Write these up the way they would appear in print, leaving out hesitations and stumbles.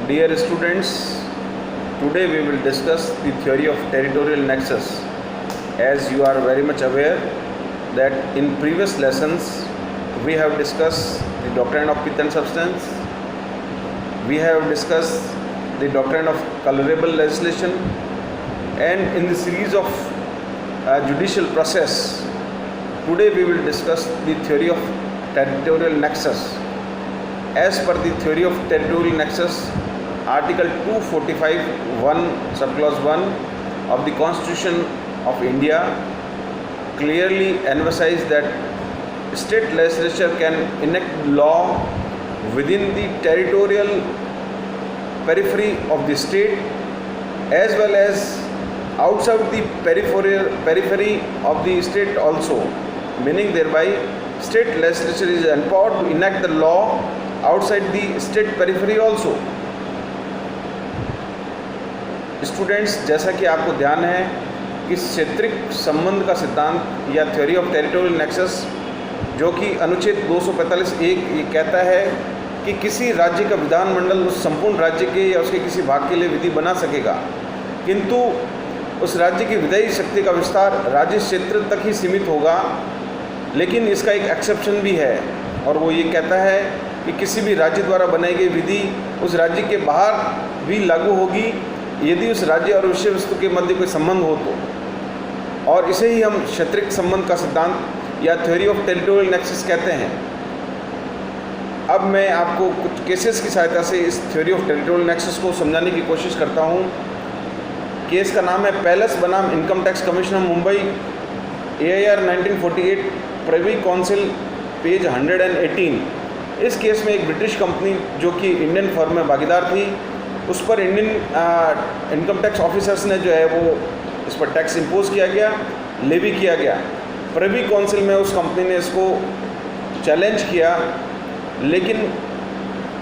Dear students, today we will discuss the theory of territorial nexus. As you are very much aware that in previous lessons we have discussed the doctrine of pith and substance, we have discussed the doctrine of colorable legislation, and in the series of judicial process, today we will discuss the theory of territorial nexus. As per the theory of territorial nexus, Article 245(1) subclause 1 of the Constitution of India clearly emphasizes that state legislature can enact law within the territorial periphery of the state as well as outside the periphery of the state also, meaning thereby state legislature is empowered to enact the law outside the state periphery also. Students, जैसा कि आपको ध्यान है कि क्षेत्रीय संबंध का सिद्धांत या थ्योरी ऑफ टेरिटोरियल नेक्सस, जो कि अनुच्छेद 245(1) ये कहता है कि किसी राज्य का विधानमंडल उस संपूर्ण राज्य के या उसके किसी भाग के लिए विधि बना सकेगा, किंतु उस राज्य की विधायी शक्ति का विस्तार राज्य क्षेत्र तक ही सीमित होगा। लेकिन इसका एक एक्सेप्शन भी है, और वो ये कहता है कि किसी भी राज्य द्वारा बनाई गई विधि उस राज्य के बाहर भी लागू होगी यदि उस राज्य और विषय वस्तु के मध्य कोई संबंध हो तो, और इसे ही हम क्षेत्रीय संबंध का सिद्धांत या थ्योरी ऑफ टेरिटोरियल नेक्सस कहते हैं। अब मैं आपको कुछ केसेस की सहायता से इस थ्योरी ऑफ टेरिटोरियल नेक्सस को समझाने की कोशिश करता हूँ। केस का नाम है पैलेस बनाम income tax commission of Mumbai, AIR 1948, privy council, page 118। इस केस में एक ब्रिटिश कंपनी जो कि इंडियन फर्म में भागीदार थी, उस पर इंडियन इनकम टैक्स ऑफिसर्स ने जो है वो इस पर टैक्स इम्पोज किया गया, लेवी किया गया। प्रिवी काउंसिल में उस कंपनी ने इसको चैलेंज किया, लेकिन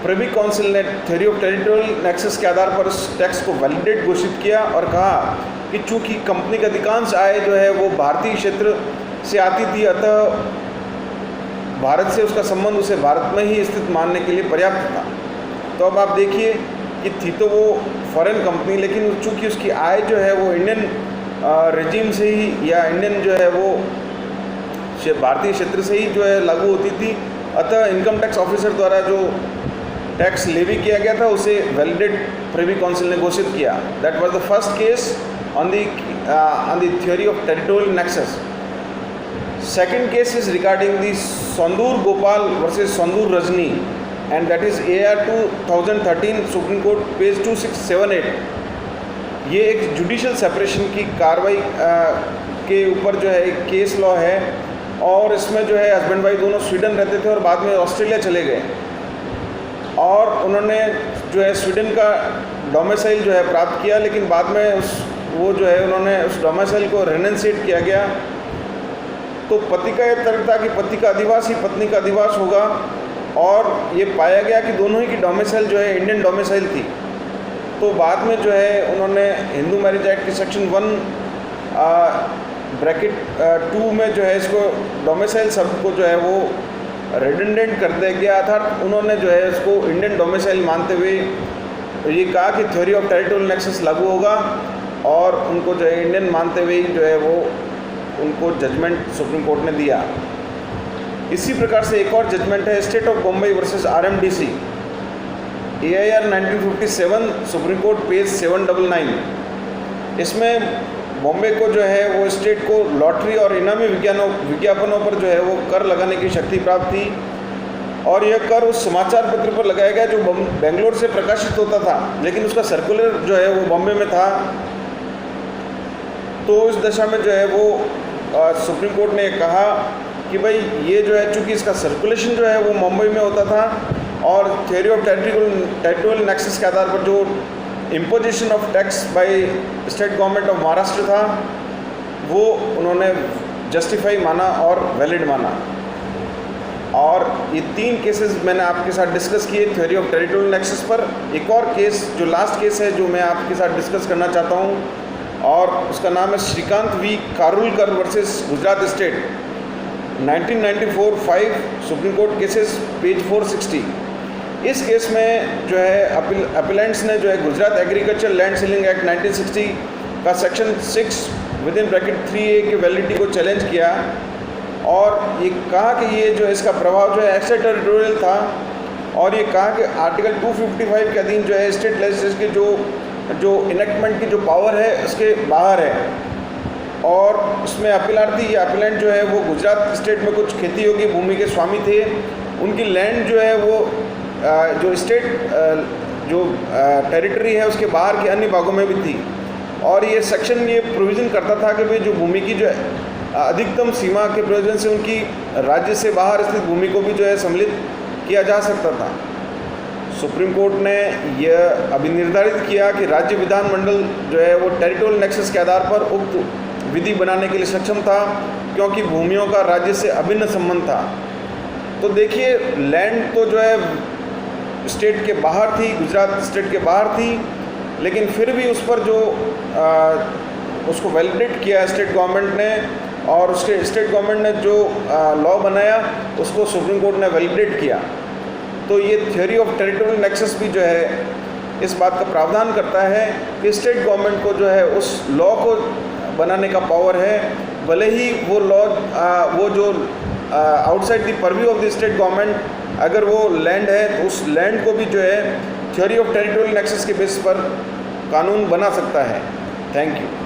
प्रिवी काउंसिल ने थ्योरी ऑफ टेरिटोरियल नेक्सस के आधार पर उस टैक्स को वैलिडेट घोषित किया और कहा कि चूँकि कंपनी का अधिकांश आय जो है वो भारतीय क्षेत्र से आती थी, अतः भारत से उसका संबंध उसे भारत में ही स्थित मानने के लिए पर्याप्त था। तो अब आप देखिए कि थी तो वो फॉरेन कंपनी, लेकिन चूँकि उसकी आय जो है वो इंडियन रेजिम से ही या इंडियन जो है वो भारतीय क्षेत्र से ही जो है लागू होती थी, अतः इनकम टैक्स ऑफिसर द्वारा जो टैक्स लेवी किया गया था उसे वैलिडेट प्रिवी काउंसिल ने घोषित किया। That was the first case on the theory of territorial nexus. Second case is regarding the संदूर Gopal versus संदूर Rajni, and that is AIR 2013 supreme court page 2678। ये एक जुडिशियल सेपरेशन की कार्रवाई के ऊपर जो है एक केस लॉ है, और इसमें जो है हस्बैंड वाइफ दोनों स्वीडन रहते थे और बाद में ऑस्ट्रेलिया चले गए, और उन्होंने जो है स्वीडन का डोमिसाइल जो है प्राप्त किया, लेकिन बाद में उन्होंने उस डोमिसाइल को रेनेंशिएट किया गया। तो पति का यह तर्क था कि पति का अधिवास ही पत्नी का अधिवास होगा, और ये पाया गया कि दोनों ही की डोमिसाइल जो है इंडियन डोमिसाइल थी। तो बाद में जो है उन्होंने हिंदू मैरिज एक्ट की सेक्शन 1(2) में जो है इसको डोमिसाइल शब्द को जो है वो रिडंडेंट कर दिया गया था। उन्होंने जो है इसको इंडियन डोमिसाइल मानते हुए ये कहा कि थ्योरी ऑफ टेरिटोरियल नेक्सस लागू होगा, और उनको जो है इंडियन मानते हुए जो है वो उनको जजमेंट सुप्रीम कोर्ट ने दिया। इसी प्रकार से एक और जजमेंट है state of Bombay versus RMDC, AIR 1957 supreme court page 799। इसमें बॉम्बे को जो है वो स्टेट को लॉटरी और इनामी विज्ञापनों पर जो है वो कर लगाने की शक्ति प्राप्त थी, और यह कर उस समाचार पत्र पर लगाया गया जो बेंगलोर से प्रकाशित होता था, लेकिन उसका सर्कुलर जो है वो बॉम्बे में था। तो इस दशा में जो है वो सुप्रीम कोर्ट ने कहा कि भाई ये जो है चूँकि इसका सर्कुलेशन जो है वो मुंबई में होता था, और थ्योरी ऑफ टेरिटोरियल नेक्सस के आधार पर जो imposition of tax by state government of Maharashtra था वो उन्होंने जस्टिफाई माना और वैलिड माना। और ये 3 केसेस मैंने आपके साथ डिस्कस किए थ्योरी ऑफ टेरिटोरियल नेक्सस पर। एक और केस जो लास्ट केस है जो मैं आपके साथ डिस्कस करना चाहता हूँ, और उसका नाम है Shrikant V Karulkar versus Gujarat state, 1994 5 supreme court cases page 460। इस केस में जो है अपीलेंट्स ने जो है Gujarat agriculture land ceiling act 1960 का सेक्शन 6 विदिन ब्रैकेट 3A की वैलिडिटी को चैलेंज किया और ये कहा कि ये जो इसका प्रभाव जो है एक्स्ट्रा टेरिटोरियल था और ये कहा कि आर्टिकल 255 के अधीन जो है स्टेट लेजिस्लेचर की जो इनेक्टमेंट की जो पावर है उसके बाहर है। और उसमें अपीलार्थी या अपीलेंट जो है वो गुजरात स्टेट में कुछ खेती योग्य भूमि के स्वामी थे, उनकी लैंड जो है वो जो स्टेट जो टेरिटरी है उसके बाहर के अन्य भागों में भी थी। और ये सेक्शन ये प्रोविज़न करता था कि भाई जो भूमि की जो अधिकतम सीमा के प्रयोजन से उनकी राज्य से बाहर स्थित भूमि को भी जो है सम्मिलित किया जा सकता था। सुप्रीम कोर्ट ने यह अभी निर्धारित किया कि राज्य विधानमंडल जो है वो टेरिटोरियल नेक्सस के आधार पर उक्त विधि बनाने के लिए सक्षम था क्योंकि भूमियों का राज्य से अभिन्न संबंध था। तो देखिए, लैंड तो जो है स्टेट के बाहर थी, गुजरात स्टेट के बाहर थी, लेकिन फिर भी उस पर जो उसको वैलिडेट किया स्टेट गवर्नमेंट ने और उसके स्टेट गवर्नमेंट ने जो लॉ बनाया उसको सुप्रीम कोर्ट ने वैलिडेट किया। तो ये थ्योरी ऑफ टेरिटोरियल नेक्सस भी जो है इस बात का प्रावधान करता है कि स्टेट गवर्नमेंट को जो है उस लॉ को बनाने का पावर है, भले ही वो लॉ वो जो outside the purview of the state government अगर वो लैंड है तो उस लैंड को भी जो है थ्योरी ऑफ टेरिटोरियल नेक्सस के बेस पर कानून बना सकता है। Thank you.